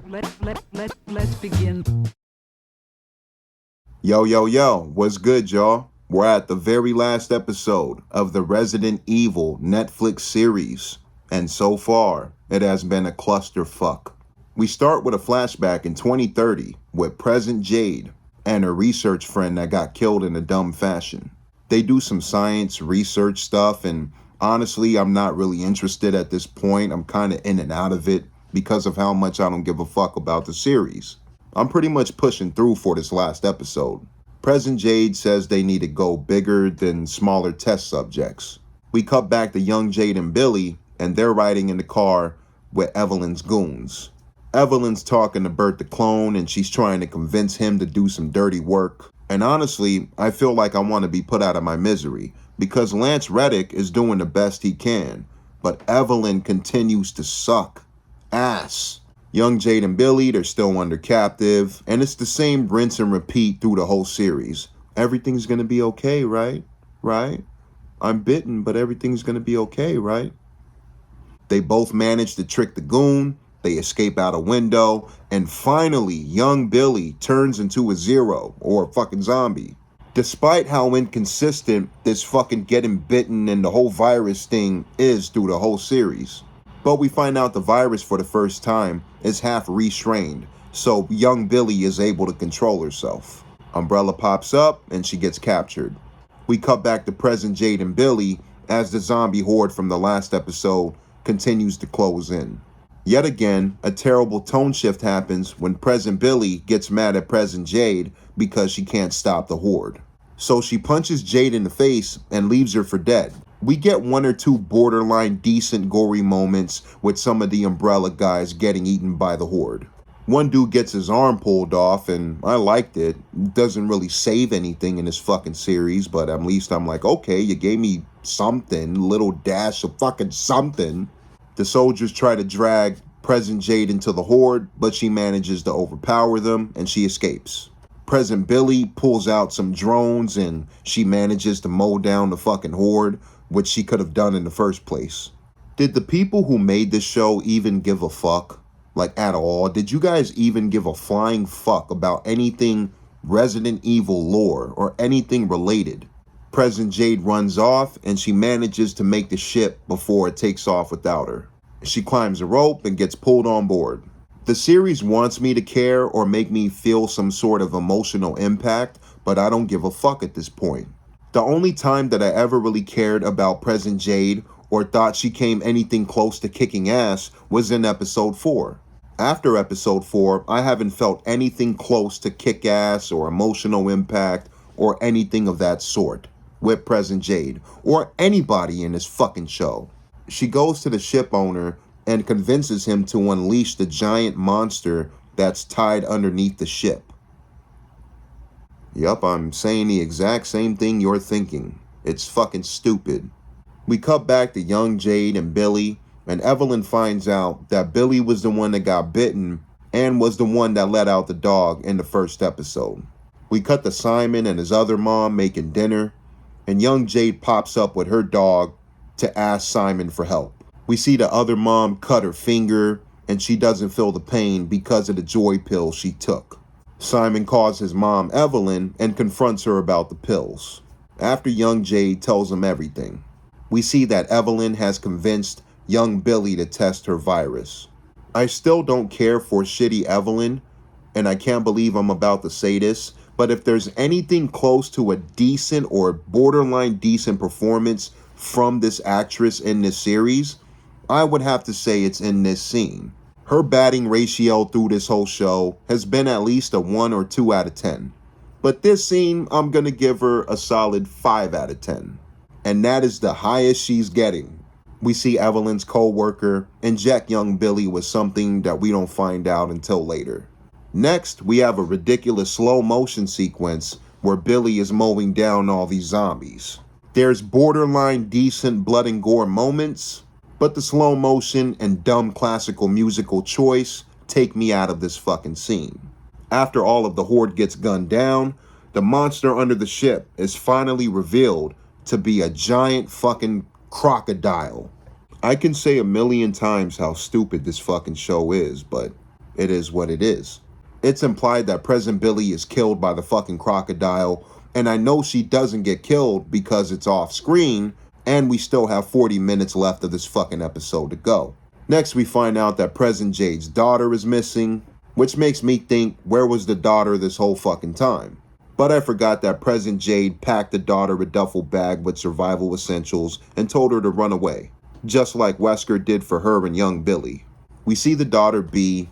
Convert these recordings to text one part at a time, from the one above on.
Let's begin. Yo, what's good, y'all? We're at the very last episode of the Resident Evil Netflix series, and so far, it has been a clusterfuck. We start with a flashback in 2030 with Present Jade and her research friend that got killed in a dumb fashion. They do some science research stuff, and honestly, I'm not really interested at this point. I'm kind of in and out of it because of how much I don't give a fuck about the series. I'm pretty much pushing through for this last episode. Present Jade says they need to go bigger than smaller test subjects. We cut back to young Jade and Billy, and they're riding in the car with Evelyn's goons. Evelyn's talking to Bert the clone, and she's trying to convince him to do some dirty work. And honestly, I feel like I want to be put out of my misery, because Lance Reddick is doing the best he can, but Evelyn continues to suck ass. Young Jade and Billy, they're still under captive, and it's the same rinse and repeat through the whole series. Everything's gonna be okay, right? Right? I'm bitten, but everything's gonna be okay, right? They both manage to trick the goon, they escape out a window, and finally, young Billy turns into a zero, or a fucking zombie. Despite how inconsistent this fucking getting bitten and the whole virus thing is through the whole series. But we find out the virus for the first time is half restrained, so young Billy is able to control herself. Umbrella pops up and she gets captured. We cut back to Present Jade and Billy as the zombie horde from the last episode continues to close in. Yet again, a terrible tone shift happens when Present Billy gets mad at Present Jade because she can't stop the horde. So she punches Jade in the face and leaves her for dead. We get one or two borderline decent gory moments with some of the Umbrella guys getting eaten by the horde. One dude gets his arm pulled off, and I liked it. Doesn't really save anything in this fucking series, but at least I'm like, okay, you gave me something, little dash of fucking something. The soldiers try to drag Present Jade into the horde, but she manages to overpower them, and she escapes. Present Billy pulls out some drones, and she manages to mow down the fucking horde, which she could have done in the first place. Did the people who made this show even give a fuck? Like, at all? Did you guys even give a flying fuck about anything Resident Evil lore or anything related? Present Jade runs off and she manages to make the ship before it takes off without her. She climbs a rope and gets pulled on board. The series wants me to care or make me feel some sort of emotional impact, but I don't give a fuck at this point. The only time that I ever really cared about Present Jade or thought she came anything close to kicking ass was in episode 4. After episode 4, I haven't felt anything close to kick ass or emotional impact or anything of that sort with Present Jade or anybody in this fucking show. She goes to the ship owner and convinces him to unleash the giant monster that's tied underneath the ship. Yup, I'm saying the exact same thing you're thinking. It's fucking stupid. We cut back to young Jade and Billy, and Evelyn finds out that Billy was the one that got bitten and was the one that let out the dog in the first episode. We cut to Simon and his other mom making dinner, and young Jade pops up with her dog to ask Simon for help. We see the other mom cut her finger, and she doesn't feel the pain because of the joy pill she took. Simon calls his mom Evelyn and confronts her about the pills. After young Jade tells him everything, we see that Evelyn has convinced young Billy to test her virus. I still don't care for shitty Evelyn, and I can't believe I'm about to say this, but if there's anything close to a decent or borderline decent performance from this actress in this series, I would have to say it's in this scene. Her batting ratio through this whole show has been at least a 1 or 2 out of 10. But this scene, I'm going to give her a solid 5 out of 10. And that is the highest she's getting. We see Evelyn's co-worker inject young Billy with something that we don't find out until later. Next, we have a ridiculous slow motion sequence where Billy is mowing down all these zombies. There's borderline decent blood and gore moments, but the slow motion and dumb classical musical choice take me out of this fucking scene. After all of the horde gets gunned down, the monster under the ship is finally revealed to be a giant fucking crocodile. I can say a million times how stupid this fucking show is, but it is what it is. It's implied that President Billy is killed by the fucking crocodile, and I know she doesn't get killed because it's off screen, and we still have 40 minutes left of this fucking episode to go. Next, we find out that President Jade's daughter is missing, which makes me think, where was the daughter this whole fucking time? But I forgot that President Jade packed the daughter a duffel bag with survival essentials and told her to run away, just like Wesker did for her and young Billy. We see the daughter B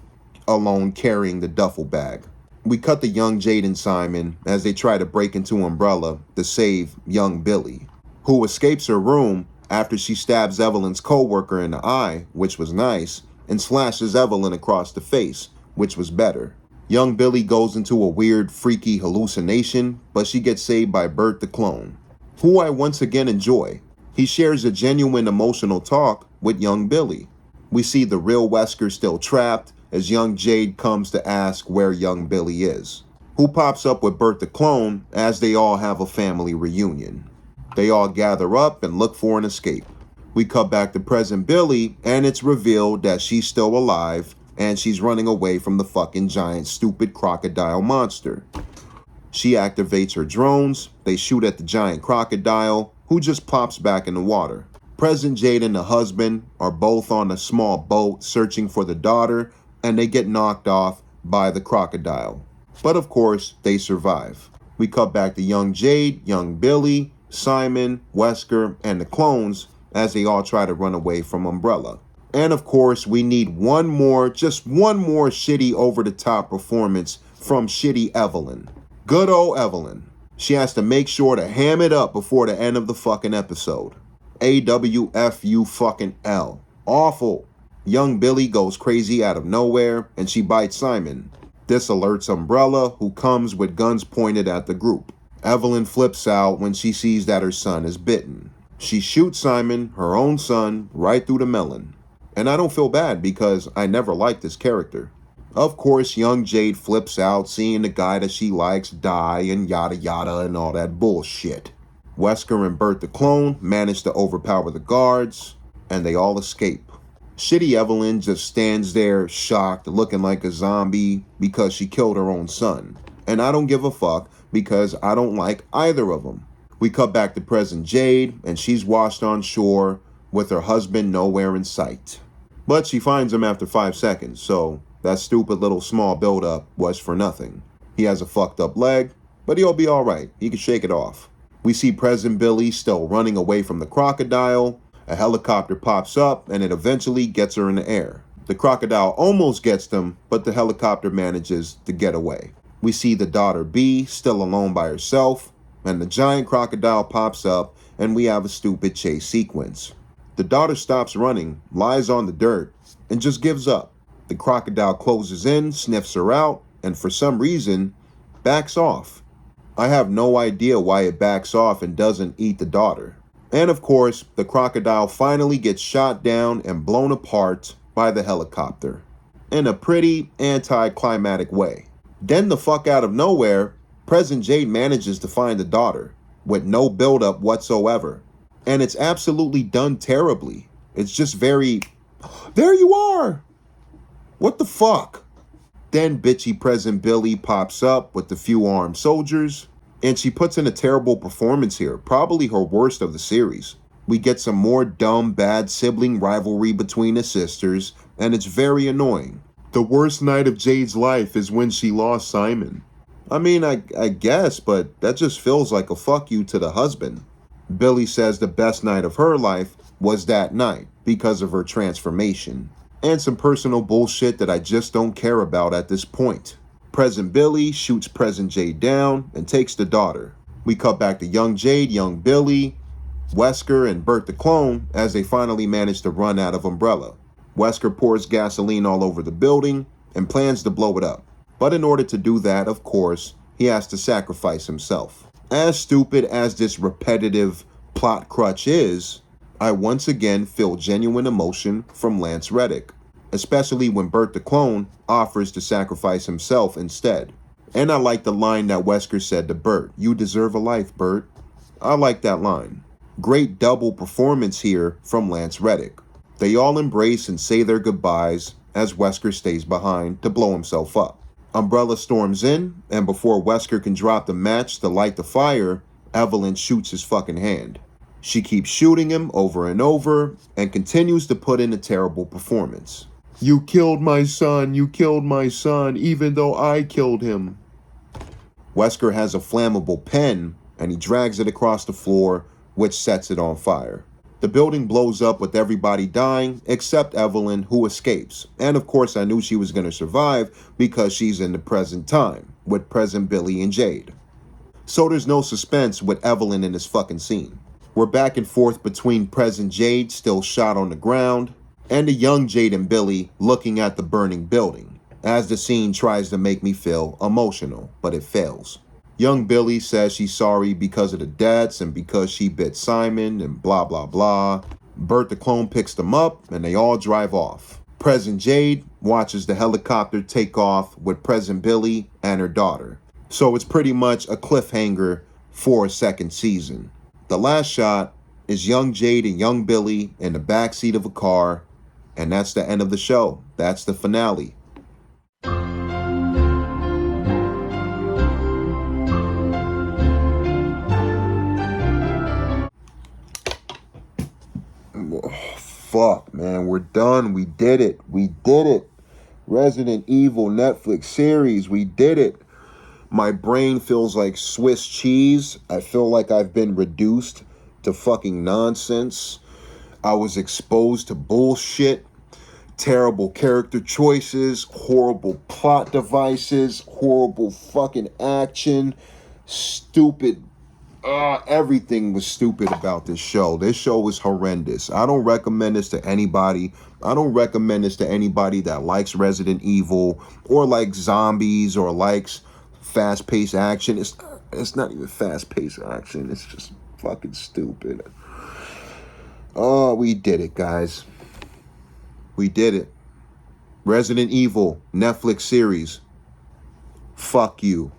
alone carrying the duffel bag. We cut to young Jade and Simon as they try to break into Umbrella to save young Billy, who escapes her room after she stabs Evelyn's co-worker in the eye, which was nice, and slashes Evelyn across the face, which was better. Young Billy goes into a weird, freaky hallucination, but she gets saved by Bert the clone, who I once again enjoy. He shares a genuine emotional talk with young Billy. We see the real Wesker still trapped as young Jade comes to ask where young Billy is, who pops up with Bert the clone as they all have a family reunion. They all gather up and look for an escape. We cut back to President Billy, and it's revealed that she's still alive, and she's running away from the fucking giant stupid crocodile monster. She activates her drones, they shoot at the giant crocodile, who just pops back in the water. President Jade and the husband are both on a small boat searching for the daughter, and they get knocked off by the crocodile. But of course, they survive. We cut back to young Jade, young Billy, Simon, Wesker, and the clones as they all try to run away from Umbrella. And of course, we need just one more shitty over-the-top performance from shitty Evelyn. Good old Evelyn. She has to make sure to ham it up before the end of the fucking episode. AWFU fucking L. Awful. Young Billy goes crazy out of nowhere, and she bites Simon. This alerts Umbrella, who comes with guns pointed at the group. Evelyn flips out when she sees that her son is bitten. She shoots Simon, her own son, right through the melon. And I don't feel bad because I never liked this character. Of course, young Jade flips out seeing the guy that she likes die and yada yada and all that bullshit. Wesker and Bert the clone manage to overpower the guards, and they all escape. Shitty Evelyn just stands there shocked, looking like a zombie because she killed her own son. And I don't give a fuck because I don't like either of them. We cut back to President Jade, and she's washed on shore with her husband nowhere in sight. But she finds him after 5 seconds, so that stupid little small buildup was for nothing. He has a fucked up leg, but he'll be alright. He can shake it off. We see President Billy still running away from the crocodile. A helicopter pops up, and it eventually gets her in the air. The crocodile almost gets them, but the helicopter manages to get away. We see the daughter B still alone by herself, and the giant crocodile pops up, and we have a stupid chase sequence. The daughter stops running, lies on the dirt, and just gives up. The crocodile closes in, sniffs her out, and for some reason, backs off. I have no idea why it backs off and doesn't eat the daughter. And of course, the crocodile finally gets shot down and blown apart by the helicopter. In a pretty anticlimactic way. Then the fuck out of nowhere, President Jade manages to find the daughter, with no buildup whatsoever. And it's absolutely done terribly. It's just very, there you are! What the fuck? Then bitchy President Billy pops up with the few armed soldiers, and she puts in a terrible performance here, probably her worst of the series. We get some more dumb, bad sibling rivalry between the sisters, and it's very annoying. The worst night of Jade's life is when she lost Simon. I mean, I guess, but that just feels like a fuck you to the husband. Billy says the best night of her life was that night because of her transformation. And some personal bullshit that I just don't care about at this point. President Billy shoots President Jade down and takes the daughter. We cut back to young Jade, young Billy, Wesker, and Bert the clone as they finally manage to run out of Umbrella. Wesker pours gasoline all over the building and plans to blow it up. But in order to do that, of course, he has to sacrifice himself. As stupid as this repetitive plot crutch is, I once again feel genuine emotion from Lance Reddick, especially when Bert the clone offers to sacrifice himself instead. And I like the line that Wesker said to Bert, "You deserve a life, Bert." I like that line. Great double performance here from Lance Reddick. They all embrace and say their goodbyes as Wesker stays behind to blow himself up. Umbrella storms in, and before Wesker can drop the match to light the fire, Evelyn shoots his fucking hand. She keeps shooting him over and over and continues to put in a terrible performance. You killed my son, even though I killed him. Wesker has a flammable pen, and he drags it across the floor, which sets it on fire. The building blows up with everybody dying except Evelyn, who escapes. And of course I knew she was going to survive because she's in the present time, with present Billy and Jade. So there's no suspense with Evelyn in this fucking scene. We're back and forth between present Jade, still shot on the ground, and the young Jade and Billy looking at the burning building, as the scene tries to make me feel emotional, but it fails. Young Billy says she's sorry because of the deaths and because she bit Simon and blah blah blah. Bert the clone picks them up and they all drive off. Present Jade watches the helicopter take off with present Billy and her daughter. So it's pretty much a cliffhanger for a second season. The last shot is young Jade and young Billy in the backseat of a car, and that's the end of the show. That's the finale. Fuck, man, we're done. We did it. Resident Evil Netflix series, we did it. My brain feels like Swiss cheese. I feel like I've been reduced to fucking nonsense. I was exposed to bullshit, terrible character choices, horrible plot devices, horrible fucking action, stupid. Everything was stupid about this show. This show was horrendous. I don't recommend this to anybody. I don't recommend this to anybody that likes Resident Evil or likes zombies or likes fast-paced action. It's not even fast-paced action. It's just fucking stupid. Oh, we did it, guys. We did it. Resident Evil Netflix series. Fuck you.